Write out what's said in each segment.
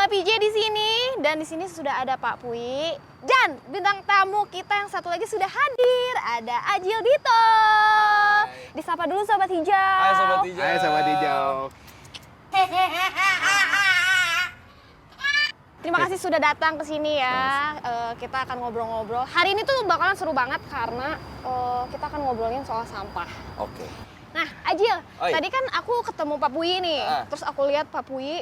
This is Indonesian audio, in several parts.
PJ di sini dan di sini sudah ada Pak Pui dan bintang tamu kita yang satu lagi sudah hadir, ada Adjil Dito. Hai. Disapa dulu Sobat Hijau. Hai Sobat Hijau. Hai Sobat Hijau. Terima kasih sudah datang ke sini ya. Kita akan ngobrol-ngobrol. Hari ini tuh bakalan seru banget karena kita akan ngobrolin soal sampah. Oke. Nah, Adjil, Oi. tadi kan aku ketemu Pak Pui nih. Ah. Terus aku lihat Pak Pui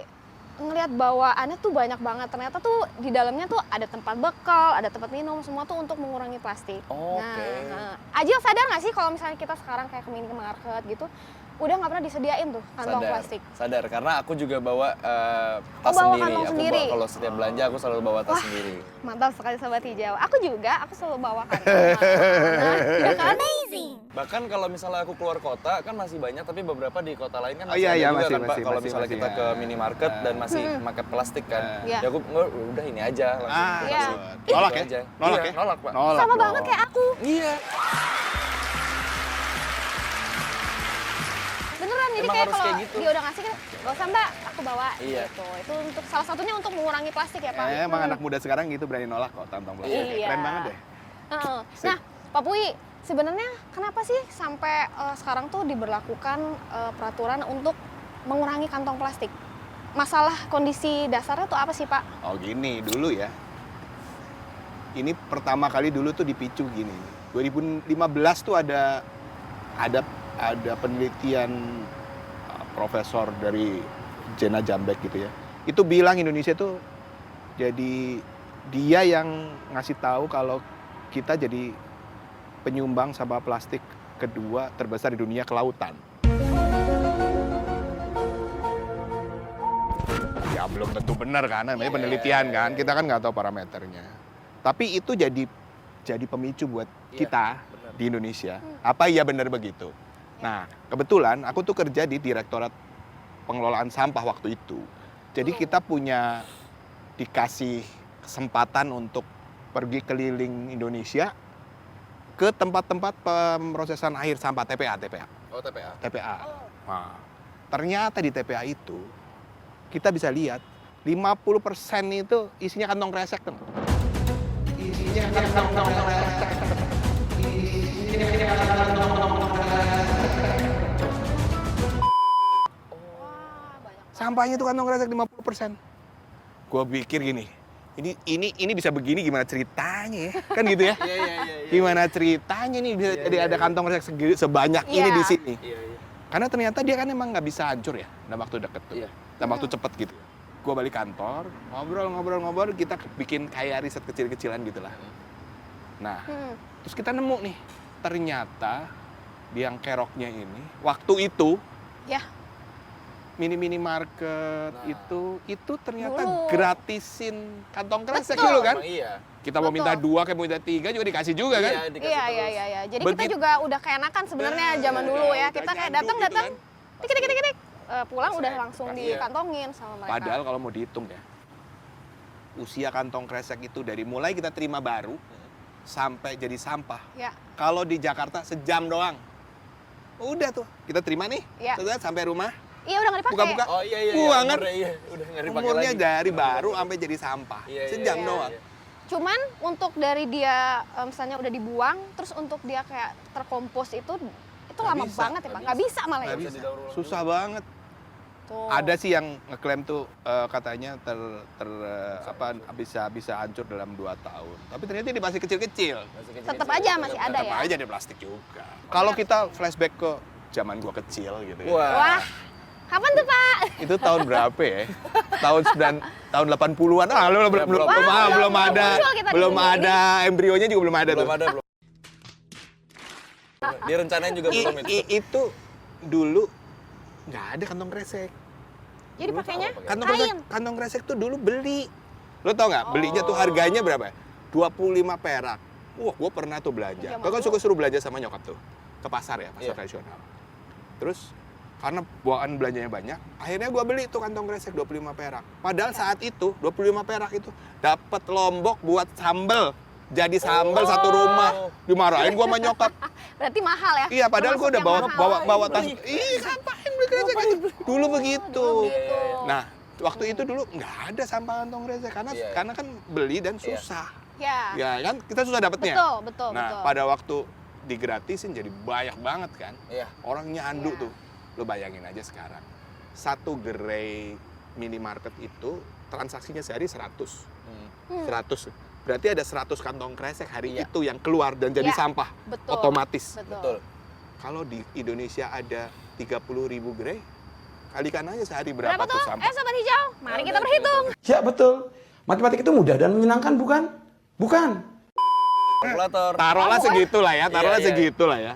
ngelihat bawaannya tuh banyak banget. Ternyata tuh di dalamnya tuh ada tempat bekal, ada tempat minum, semua tuh untuk mengurangi plastik. Oke. Nah, Adjil sadar nggak sih kalau misalnya kita sekarang kayak ke minimarket gitu, udah nggak pernah disediain tuh kantong plastik? Sadar, karena aku juga bawa tas bawa sendiri. kantong Aku sendiri? kalau setiap belanja aku selalu bawa tas sendiri. Mantap sekali Sobat Hijau. Aku juga, aku selalu bawa kantong. Nah, ya kan? Amazing. Bahkan kalau misalnya aku keluar kota kan masih banyak, tapi beberapa di kota lain kan Oh, masih iya, ada iya, juga masih, kan Pak. masih, Kalau masih, misalnya masih, kita ya. ke minimarket dan masih pakai plastik kan, Iya. ya aku udah ini aja langsung. Ah, Iya. nolak Itu ya? aja. Nolak Iya, ya? nolak Pak. Nolak Sama dong. banget kayak aku. Iya. Beneran, jadi Emang kayak harus kalau kayak gitu. dia udah ngasih kan, gak usah mbak, aku bawa Iya. gitu. Itu untuk salah satunya untuk mengurangi plastik ya Pak. Emang anak muda sekarang gitu berani nolak kok kantong plastik. Iya. Keren banget deh. Heeh. Sip. Nah, Pak Pui, sebenarnya kenapa sih sampai sekarang tuh diberlakukan peraturan untuk mengurangi kantong plastik? Masalah kondisi dasarnya tuh apa sih Pak? Oh gini, dulu ya. Ini pertama kali dulu tuh dipicu gini. 2015 tuh ada penelitian profesor dari Jena Jambek gitu ya. Itu bilang Indonesia tuh jadi dia yang ngasih tahu kalau kita jadi penyumbang sampah plastik kedua terbesar di dunia ke lautan. Ya belum tentu benar kan, namanya penelitian kan, kita kan nggak tahu parameternya. Tapi itu jadi pemicu buat kita benar. di Indonesia. Apa iya benar begitu? Nah, kebetulan aku tuh kerja di Direktorat Pengelolaan Sampah waktu itu. Jadi kita punya dikasih kesempatan untuk pergi keliling Indonesia ke tempat-tempat pemrosesan akhir sampah TPA. Oh, TPA. TPA. Nah, ternyata di TPA itu kita bisa lihat 50% itu isinya kantong kresek tuh. Isinya kantong kresek. Wah, banyak. Sampahnya itu kantong kresek 50%. Gua pikir gini, ini bisa begini gimana ceritanya ya? Kan gitu ya? Iya. Gimana ceritanya nih bisa jadi ada kantong kresek sebanyak ini Iya. di sini? Iya. Karena ternyata dia kan emang nggak bisa hancur ya dalam waktu deket tuh. Iya. Dalam waktu cepet gitu. Gue balik kantor, ngobrol, kita bikin kayak riset kecil-kecilan gitu lah. Nah, terus kita nemu nih, ternyata di yang keroknya ini, waktu itu, Ya. minimarket Nah. itu ternyata Dulu. gratisin kantong kresek Betul. dulu kan? Emang iya. Kita mau minta Betul. 2, kayak mau minta 3 juga dikasih juga kan? dikasih Iya. terus. Jadi kita Begitu. juga udah keenakan sebenarnya zaman dulu ya. udah Kita kayak nyandung datang, gitu kan. tik, pulang udah langsung Iya. dikantongin sama mereka. Padahal kalau mau dihitung ya, usia kantong kresek itu dari mulai kita terima baru sampai jadi sampah. Ya. Kalau di Jakarta sejam doang. Udah tuh, kita terima nih. Ya. Sudah sampai rumah. Iya udah nggak dipakai. Buka-buka. Oh iya. Buang kan? Umurnya, iya. Udah nggak dipakai Umurnya lagi. dari baru sampai jadi sampah. Iya, Sejam iya, doang. iya. Cuman untuk dari dia misalnya udah dibuang, terus untuk dia kayak terkompos itu Nggak lama bisa, banget ya Pak. Nggak bisa malah ya. Nggak bisa bisa. didaur ulang Susah banget. Tuh. Ada sih yang ngeklaim tuh katanya bisa hancur dalam 2 tahun. Tapi ternyata dia masih kecil-kecil. Masih Tetep kecil-kecil. aja masih ada Tetap ya. aja di plastik juga. Kalau kita flashback ke zaman gua kecil gitu ya. Wah, kapan tuh Pak? Itu tahun berapa ya? tahun 80-an. Belum ada. muncul kita di Belum dunia ada embrionya juga belum ada Belum tuh. ada, belum. Direncanain juga belum itu. Itu dulu nggak ada kantong kresek. Jadi pakainya Kantong kantong kresek tuh dulu beli. Lo tau nggak? Belinya tuh harganya berapa? 25 perak. Wah, gue pernah tuh belanja. Zaman Gue kan dulu. suka suruh belanja sama nyokap tuh. Ke pasar ya, pasar Iya. tradisional. Terus karena bawaan belanjanya banyak, akhirnya gue beli tuh kantong kresek 25 perak. Padahal saat itu 25 perak itu dapat lombok buat sambel. Jadi sambel satu rumah. Dimarahin gue sama nyokap. berarti mahal ya? Iya, padahal gue udah Termasuk yang mahal. bawa tas. Ih, ngapain beli kresek? Dulu begitu. Nah, Waktu itu dulu nggak ada sampah kantong kresek karena Iya. karena kan beli dan Iya. susah. Ya. Ya kan kita susah dapetnya. Betul. Nah, pada waktu digratisin jadi banyak banget kan. Iya. Orang nyandu Iya. tuh. Lo bayangin aja sekarang. Satu gerai minimarket itu transaksinya sehari 100. Hmm. 100. Berarti ada 100 kantong kresek hari Iya. itu yang keluar dan jadi Iya. sampah Betul. otomatis. Betul. Kalau di Indonesia ada 30.000 gerai, kalikan aja sehari berapa, Berapa tuh? sampah. Sobat Hijau, mari kita Udah, berhitung. Ya betul. Matematik itu mudah dan menyenangkan, bukan? Bukan. Kalkulator. Taruhlah Kamu, segitulah ya, taruhlah Iya, iya. segitulah ya.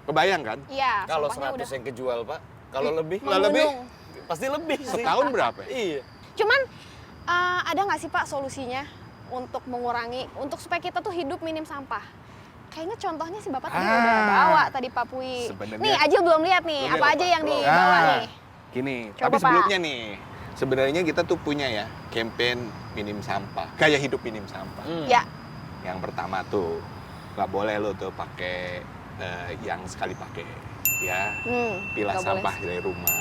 Kebayang kan? Iya, Kalau sampahnya 100 udah yang kejual, Pak. Kalau lebih, Kalau lebih, menggunung. pasti lebih sih. setahun berapa ya? Iya. Cuman ada nggak sih Pak solusinya untuk mengurangi, untuk supaya kita tuh hidup minim sampah? Kayaknya contohnya si Bapak tadi udah bawa tadi Pak Pui. Sebenarnya- Nih Ajil belum lihat nih, Belum apa lihat, aja Pak. yang Belum. dibawa Ah. nih. Gini, Coba, tapi Pak. sebelumnya nih, sebenarnya kita tuh punya ya campaign minim sampah, gaya hidup minim sampah. Ya, Yang pertama tuh nggak boleh lo tuh pakai yang sekali pakai, ya. Pilah nggak boleh. sampah dari rumah,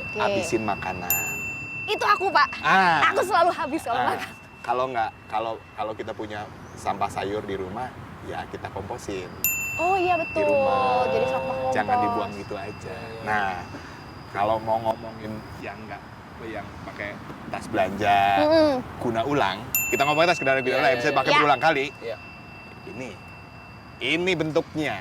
Oke. habisin makanan. Itu aku Pak, aku selalu habis kalau Ah, makan. kalau nggak, kalau kita punya sampah sayur di rumah, ya kita komposin Oh iya di betul, rumah. jadi sampah kompos. Jangan dibuang gitu aja. Iya. Nah, kalau mau ngomongin yang nggak, yang pakai tas belanja Mm-mm. guna ulang, kita ngomongin tas kendaraan Iya, ulang, iya, bisa iya. pakai Iya. berulang kali. Iya. Ini bentuknya.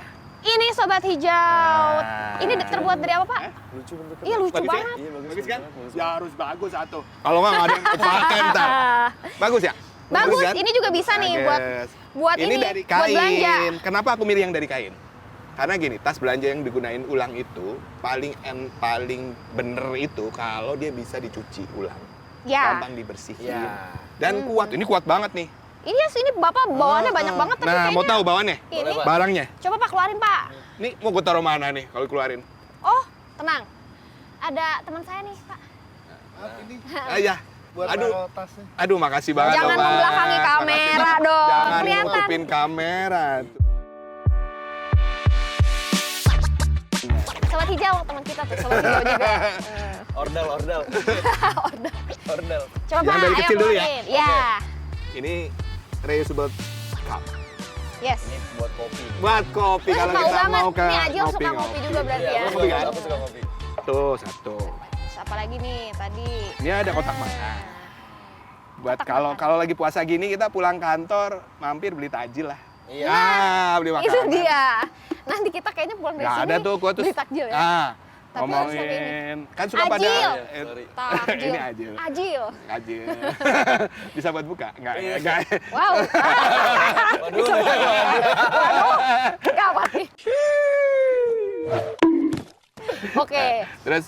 Ini Sobat Hijau. Nah. Ini terbuat dari apa Pak? Lucu bentuknya. Iya lucu Bagus ya? banget. Iya, bagus, Bagus kan? bagus. Ya harus bagus satu. Kalau nggak ada yang pakai ntar. Bagus ya? Bagus, kan? ini juga bisa nih buat ini ini, dari buat belanja. kain. Kenapa aku milih yang dari kain? Karena gini, tas belanja yang digunain ulang itu paling bener itu kalau dia bisa dicuci ulang, Ya. gampang dibersihin, Iya. dan kuat. Ini kuat banget nih. Ini ini Bapak bawaannya banyak banget tapi Nah, mau kayaknya tahu bawaannya? ini. Boleh, Pak. Barangnya. Coba Pak keluarin Pak. Nih mau gue taruh mana nih kalau keluarin? Oh, tenang. Ada teman saya nih Pak. Ya. Aduh, makasih banget. Jangan loh, Mas. membelakangi kamera Makasih. dong. Jangan Kelihatan. nutupin kamera. Sobat Hijau, teman kita tuh, Sobat Hijau juga. Ordal. Ordal. Coba Yang Pak, dari ayo kecil dulu ya? keluarin. Ya. Ini reusable cup. Yes. Ini buat kopi. Buat kopi kalau Mau kita banget. mau ke Nih Ajil suka kopi juga berarti Iya, ya. aku Kopi kan? suka kopi. Tuh, satu. Terus apa lagi nih tadi? Ini ada kotak makan. Buat kalau lagi puasa gini kita pulang kantor mampir beli takjil lah. Iya. Beli makanan. Itu dia. Nanti kita kayaknya pulang dari Nggak sini ada tuh gua tuh. beli takjil ya. Ngomongin Tapi harus pakai kan suka pada Ajil. Sorry. Takjil. ini Ajil. Ajil. Ajil. Bisa buat buka? Enggak, Iya. enggak. Wow. Waduh. Gawat nih. Oke. Terus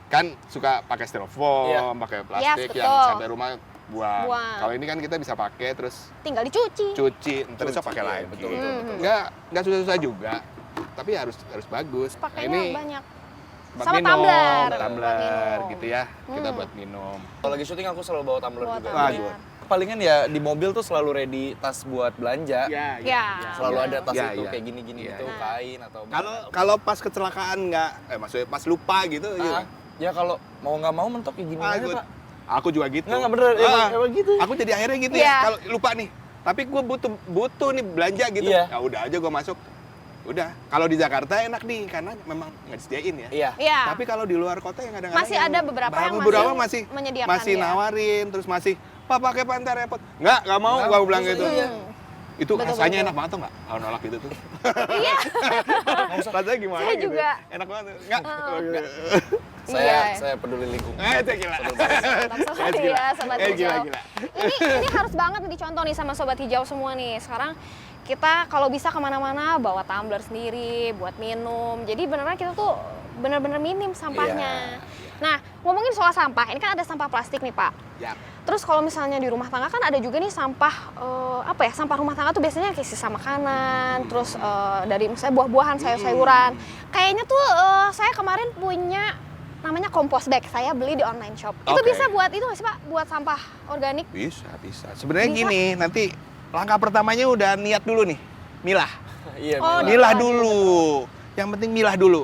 kan suka pakai styrofoam, Iya. pakai Yes, plastik yang betul. sampai rumah buang. Buang. Kalau ini kan kita bisa pakai terus Tinggal dicuci. cuci, terus Cuci, pakai iya, lagi. betul, betul, betul. Enggak susah-susah juga. Tapi harus bagus. Nah, Pakainya banyak. buat Sama minum, tumbler. tumbler Buat minum. gitu ya. Kita Hmm. buat minum. Kalau lagi syuting aku selalu bawa tumbler Bawa juga. tumbler. Palingan ya di mobil tuh selalu ready tas buat belanja. Ya. Selalu ada tas Ya, itu ya. kayak gini-gini Ya. gitu, kain atau Kalau pas kecelakaan maksudnya pas lupa gitu. Ah, ya kalau mau nggak mau mentok kayak gini aja, Aku, Pak. aku juga gitu. Nggak bener, emang gitu. Aku jadi akhirnya gitu Iya. ya. Kalau lupa nih, tapi gue butuh nih belanja gitu. Iya. Ya udah aja gue masuk. Udah. Kalau di Jakarta enak nih karena memang nggak disediain ya. Iya. Iya. Tapi kalau di luar kota yang kadang-kadang Masih ada beberapa yang masih menyediakan masih ya. nawarin, terus masih Pak pakai pantai repot. Nggak mau, Nggak, gue bilang terus gitu. iya. Itu Betul, rasanya betul. enak banget tuh nggak? Kalau nolak gitu tuh. Iya. Rasanya gimana Saya gitu? juga. Enak banget. Nggak? Nggak. Iya. Saya peduli lingkungan. Itu gila. Tetap ya, Sobat Hijau. Gila. Ini harus banget nih dicontoh nih sama Sobat Hijau semua nih. Sekarang kita kalau bisa kemana-mana bawa tumbler sendiri buat minum. Jadi beneran kita tuh bener-bener minim sampahnya. Nah, ngomongin soal sampah, ini kan ada sampah plastik nih Pak. Ya. Terus kalau misalnya di rumah tangga kan ada juga nih sampah sampah rumah tangga tuh biasanya kayak sisa makanan, terus dari misalnya buah-buahan, sayur-sayuran. Kayaknya tuh saya kemarin punya namanya compost bag, saya beli di online shop. Itu Oke. bisa buat itu nggak sih Pak? Buat sampah organik? Bisa. Sebenarnya Bisa. gini, nanti langkah pertamanya udah niat dulu nih, milah. Iya, Oh, Mila. Milah dulu. Yang penting milah dulu.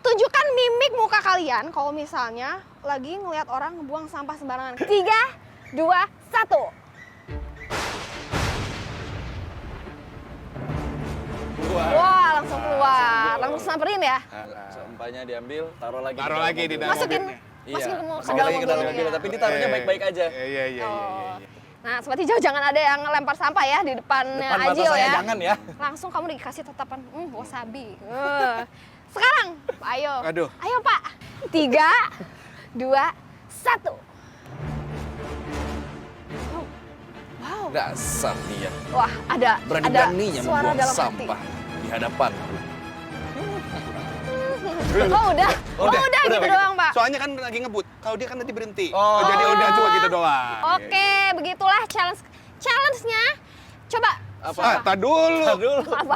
Tunjukkan mimik muka kalian kalau misalnya lagi ngelihat orang ngebuang sampah sembarangan. 3, 2, 1. Wah, langsung keluar. Langsung samperin ya. Sampahnya diambil, taruh lagi. Taruh lagi di dalam Masukin mobilnya. masukin ke masukin lagi ke dalam mobil, mobilnya. tapi ditaruhnya baik-baik aja. Iya. Oh. Nah, Sobat Hijau jangan ada yang lempar sampah ya di depannya Depan mata Ajil saya ya. jangan ya. Langsung kamu dikasih tatapan, wasabi. Sekarang, ayo. Aduh. Ayo Pak. 3, 2, 1. Wow. Dasar dia. Wah, ada Berani-beraninya suara membuang dalam sampah di hadapanku. hati. Oh, udah gitu begitu. doang, Pak. Soalnya kan lagi ngebut. Kalau dia kan nanti berhenti. Oh. Jadi udah cuma gitu doang. Oke, begitulah challenge-nya. Coba. Apa? Tak dulu.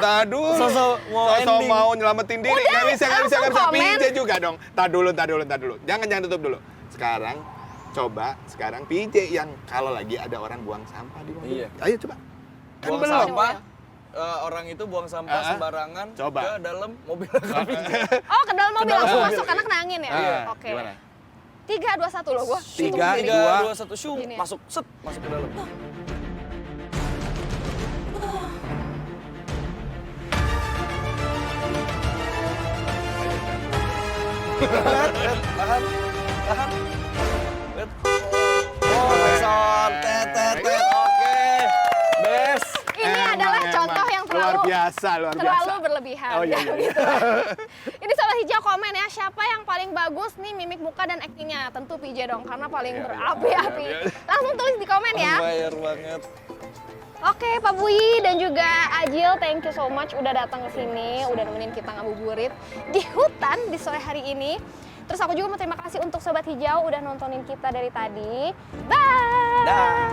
Tak dulu. Sosok mau ending. mau nyelamatin diri. Udah, Nggak bisa. langsung komen. PJ juga dong. Tak dulu. Jangan tutup dulu. Sekarang PJ yang kalau lagi ada orang buang sampah di mobil. Iya. Ayo coba. Kan Buang belum. sampah, orang itu buang sampah sembarangan Coba. ke dalam mobil kami. Oh, ke dalam mobil dalam langsung mobil. masuk karena kena angin ya? Iya. Oke. Gimana? 3, 2, 1 loh gua. 3, 3, 2, 1, syung, Gini ya. masuk, set, masuk ke dalam. Tahan. Oh, Mason, tet. Oke. Best. Ini adalah contoh yang luar biasa. terlalu berlebihan. Oh, iya. Gitu. Ini Sobat Hijau komen ya, siapa yang paling bagus nih mimik muka dan aktingnya? Tentu PJ dong, karena paling berapi-api. Langsung tulis di komen ya. Fire banget. Oke, Pak Bui dan juga Ajil, thank you so much udah datang ke sini, udah nemenin kita ngabuburit di hutan di sore hari ini. Terus aku juga mau terima kasih untuk Sobat Hijau udah nontonin kita dari tadi. Bye! Dah.